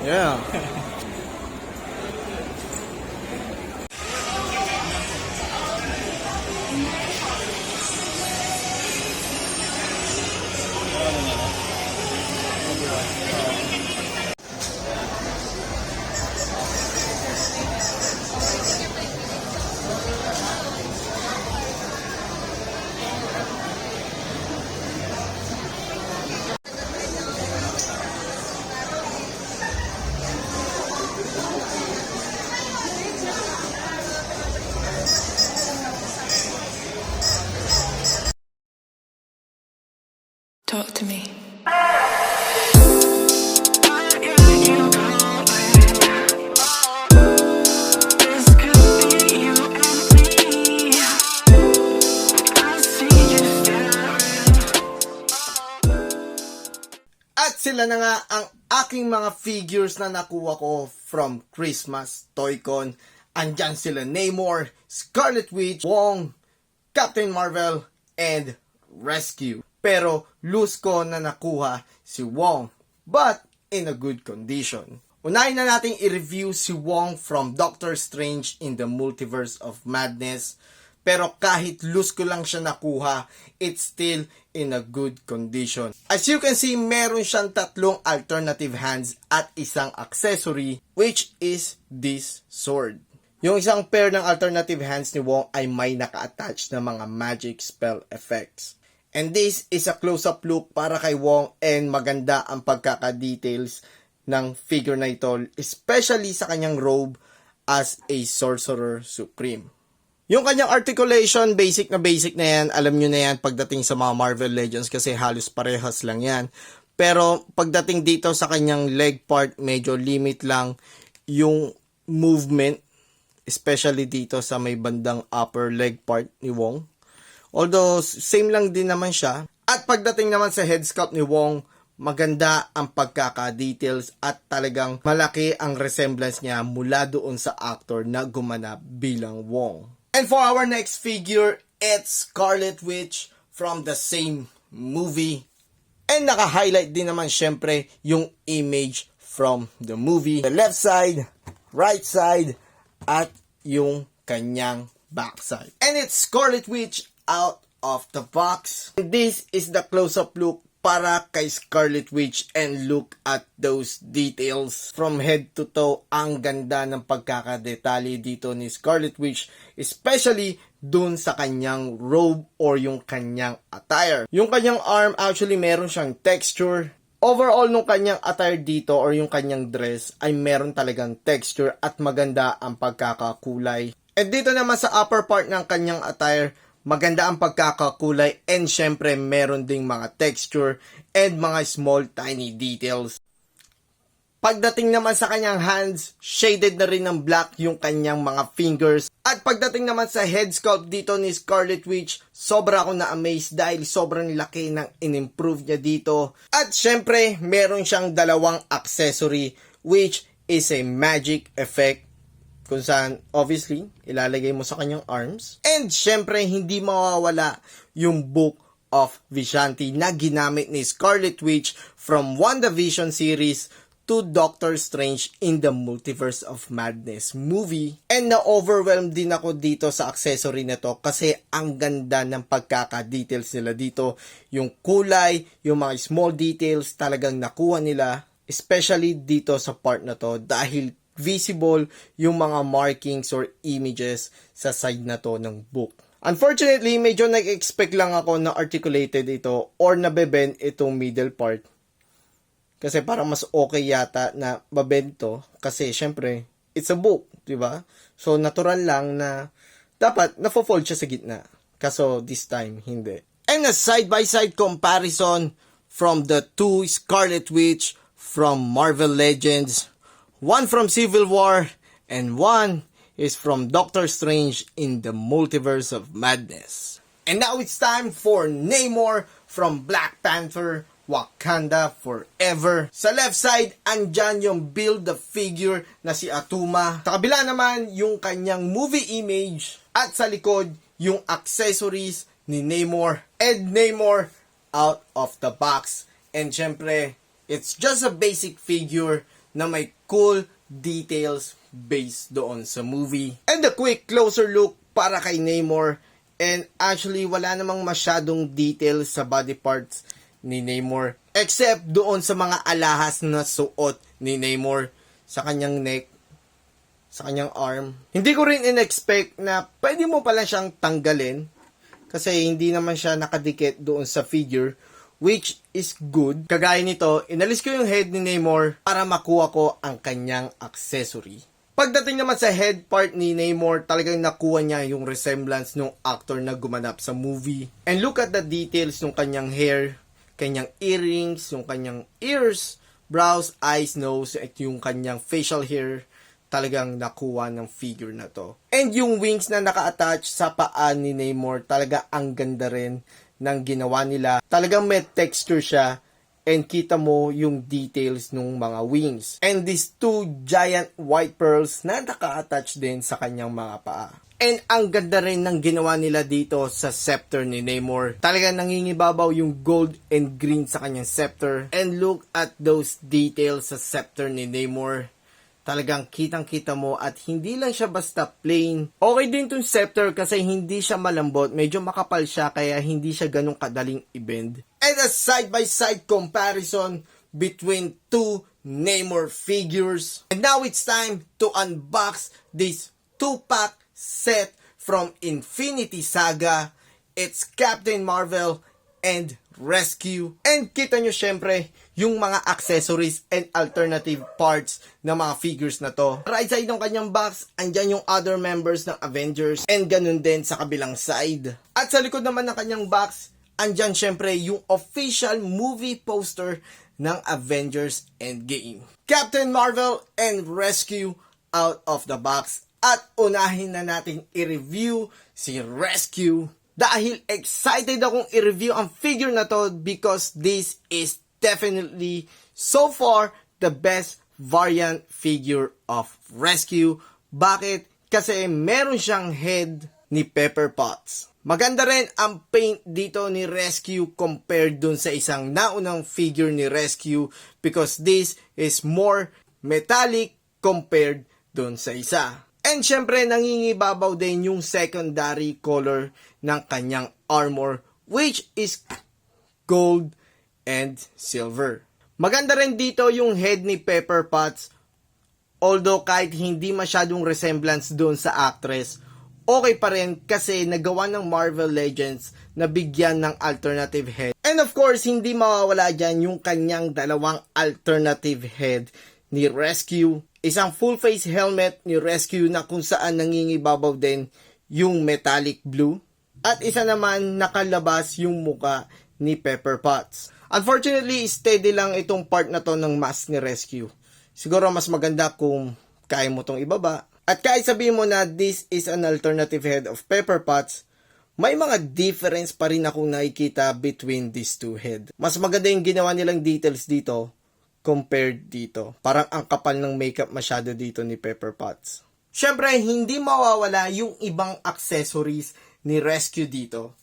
Yeah. Talk to me. At sila na nga ang aking mga figures na nakuha ko from Christmas Toy-Con. Andyan sila Namor, Scarlet Witch, Wong, Captain Marvel, and Rescue. Pero loose ko na nakuha si Wong, but in a good condition. Unahin na nating i-review si Wong from Doctor Strange in the Multiverse of Madness. Pero kahit loose ko lang siya nakuha, it's still in a good condition. As you can see, meron siyang tatlong alternative hands at isang accessory, which is this sword. Yung isang pair ng alternative hands ni Wong ay may naka-attach na mga magic spell effects. And this is a close-up look para kay Wong, and maganda ang pagkaka-details ng figure na ito, especially sa kanyang robe as a Sorcerer Supreme. Yung kanyang articulation, basic na yan. Alam nyo na yan pagdating sa mga Marvel Legends kasi halos parehas lang yan. Pero pagdating dito sa kanyang leg part, medyo limit lang yung movement, especially dito sa may bandang upper leg part ni Wong. Although, same lang din naman siya. At pagdating naman sa head sculpt ni Wong, maganda ang pagkaka-details at talagang malaki ang resemblance niya mula doon sa actor na gumanap bilang Wong. And for our next figure, it's Scarlet Witch from the same movie. And naka-highlight din naman syempre yung image from the movie. The left side, right side, at yung kanyang backside. And it's Scarlet Witch out of the box. And this is the close-up look para kay Scarlet Witch, and look at those details. From head to toe, ang ganda ng pagkakadetalye dito ni Scarlet Witch, especially dun sa kanyang robe or yung kanyang attire. Yung kanyang arm, actually meron siyang texture. Overall, nung kanyang attire dito or yung kanyang dress ay meron talagang texture at maganda ang pagkakakulay. And dito naman sa upper part ng kanyang attire, maganda ang pagkakakulay, and syempre meron ding mga texture and mga small tiny details. Pagdating naman sa kanyang hands, shaded na rin ng black yung kanyang mga fingers. At pagdating naman sa head sculpt dito ni Scarlet Witch, sobra ako na-amaze dahil sobrang laki ng in-improve niya dito. At syempre, meron siyang dalawang accessory, which is a magic effect, kung saan, obviously, ilalagay mo sa kanyang arms. And, syempre, hindi mawawala yung Book of Vishanti na ginamit ni Scarlet Witch from WandaVision series to Doctor Strange in the Multiverse of Madness movie. And na-overwhelmed din ako dito sa accessory na to kasi ang ganda ng pagkaka-details nila dito. Yung kulay, yung mga small details talagang nakuha nila, especially dito sa part na to dahil visible yung mga markings or images sa side na to ng book. Unfortunately, medyo nag-expect lang ako na articulated ito or nabebend itong middle part. Kasi parang mas okay yata na babend to kasi syempre, it's a book, di ba? So, natural lang na dapat nafo-fold siya sa gitna. Kaso, this time, hindi. And a side-by-side comparison from the two Scarlet Witch from Marvel Legends. One from Civil War, and one is from Doctor Strange in the Multiverse of Madness. And now it's time for Namor from Black Panther, Wakanda Forever. Sa left side, andyan yung build the figure na si Atuma. Sa kabila naman, yung kanyang movie image. At sa likod, yung accessories ni Namor. And Namor out of the box. And syempre, it's just a basic figure na may cool details based doon sa movie. And a quick closer look para kay Namor. And actually, wala namang masyadong details sa body parts ni Namor. Except doon sa mga alahas na suot ni Namor sa kanyang neck, sa kanyang arm. Hindi ko rin in-expect na pwede mo pala siyang tanggalin. Kasi hindi naman siya nakadikit doon sa figure, which is good. Kagaya nito, inalis ko yung head ni Namor para makuha ko ang kanyang accessory. Pagdating naman sa head part ni Namor, talagang nakuha niya yung resemblance ng actor na gumanap sa movie. And look at the details ng kanyang hair, kanyang earrings, yung kanyang ears, brows, eyes, nose, at yung kanyang facial hair. Talagang nakuha ng figure na to. And yung wings na naka-attach sa paa ni Namor, talaga ang ganda rin ng ginawa nila. Talagang may texture siya. And kita mo yung details ng mga wings. And these two giant white pearls na naka-attach din sa kanyang mga paa. And ang ganda rin ng ginawa nila dito sa scepter ni Namor. Talagang nangingibabaw yung gold and green sa kanyang scepter. And look at those details sa scepter ni Namor. Talagang kitang-kita mo at hindi lang siya basta plain. Okay din tong scepter kasi hindi siya malambot. Medyo makapal siya kaya hindi siya ganun kadaling i-bend. And a side-by-side comparison between two Namor figures. And now it's time to unbox this 2-pack set from Infinity Saga. It's Captain Marvel and Rescue. And kita nyo syempre yung mga accessories and alternative parts ng mga figures na to. Right side ng kanyang box, andyan yung other members ng Avengers and ganun din sa kabilang side. At sa likod naman ng kanyang box, andyan syempre yung official movie poster ng Avengers Endgame. Captain Marvel and Rescue out of the box. At unahin na natin i-review si Rescue. Dahil excited akong i-review ang figure na to because this is definitely so far the best variant figure of Rescue. Bakit? Kasi meron siyang head ni Pepper Potts. Maganda rin ang paint dito ni Rescue compared dun sa isang naunang figure ni Rescue because this is more metallic compared dun sa isa. And syempre, nangingibabaw din yung secondary color ng kanyang armor, which is gold and silver. Maganda rin dito yung head ni Pepper Potts. Although kahit hindi masyadong resemblance doon sa actress, okay pa rin kasi nagawa ng Marvel Legends na bigyan ng alternative head. And of course, hindi mawawala dyan yung kanyang dalawang alternative head ni Rescue. Isang full face helmet ni Rescue na kung saan nangingibabaw din yung metallic blue. At isa naman nakalabas yung muka ni Pepper Potts. Unfortunately, steady lang itong part na to ng mask ni Rescue. Siguro mas maganda kung kaya mo tong ibaba. At kahit sabihin mo na this is an alternative head of Pepper Potts, may mga difference pa rin akong nakikita between these two head. Mas maganda yung ginawa nilang details dito compared dito. Parang ang kapal ng makeup masyado dito ni Pepper Potts. Syempre, hindi mawawala yung ibang accessories ni Rescue dito.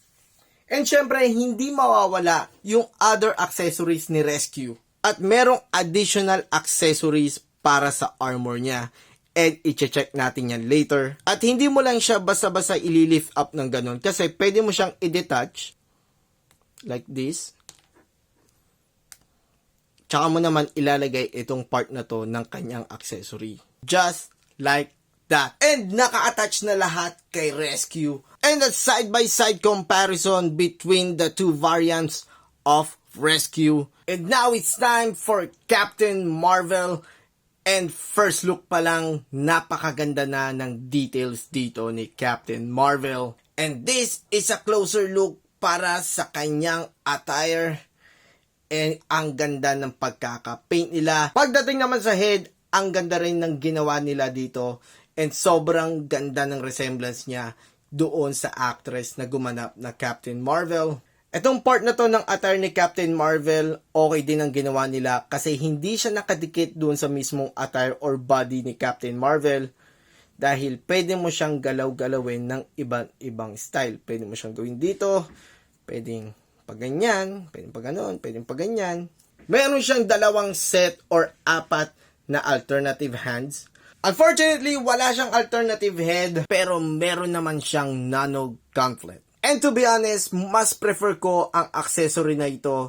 And syempre, hindi mawawala yung other accessories ni Rescue. At merong additional accessories para sa armor niya. And i-check natin yan later. At hindi mo lang siya basta-basta i-lift up ng ganun. Kasi pwede mo siyang i-detach. Like this. Tsaka mo naman ilalagay itong part na to ng kanyang accessory. Just like that. And naka-attach na lahat kay Rescue. And a side-by-side comparison between the two variants of Rescue. And now it's time for Captain Marvel. And first look pa lang, napakaganda na ng details dito ni Captain Marvel. And this is a closer look para sa kanyang attire. And ang ganda ng pagkaka-paint nila. Pagdating naman sa head, ang ganda rin ng ginawa nila dito. And sobrang ganda ng resemblance niya doon sa actress na gumanap na Captain Marvel. Itong part na to ng attire ni Captain Marvel, okay din ang ginawa nila kasi hindi siya nakadikit doon sa mismong attire or body ni Captain Marvel. Dahil pwede mo siyang galaw-galawin ng iba't ibang style. Pwede mo siyang gawin dito, pwedeng paganyan, pwedeng paganon, pwedeng paganyan. Meron siyang dalawang set or apat na alternative hands. Unfortunately, wala siyang alternative head, pero meron naman siyang nano gauntlet. And to be honest, mas prefer ko ang accessory na ito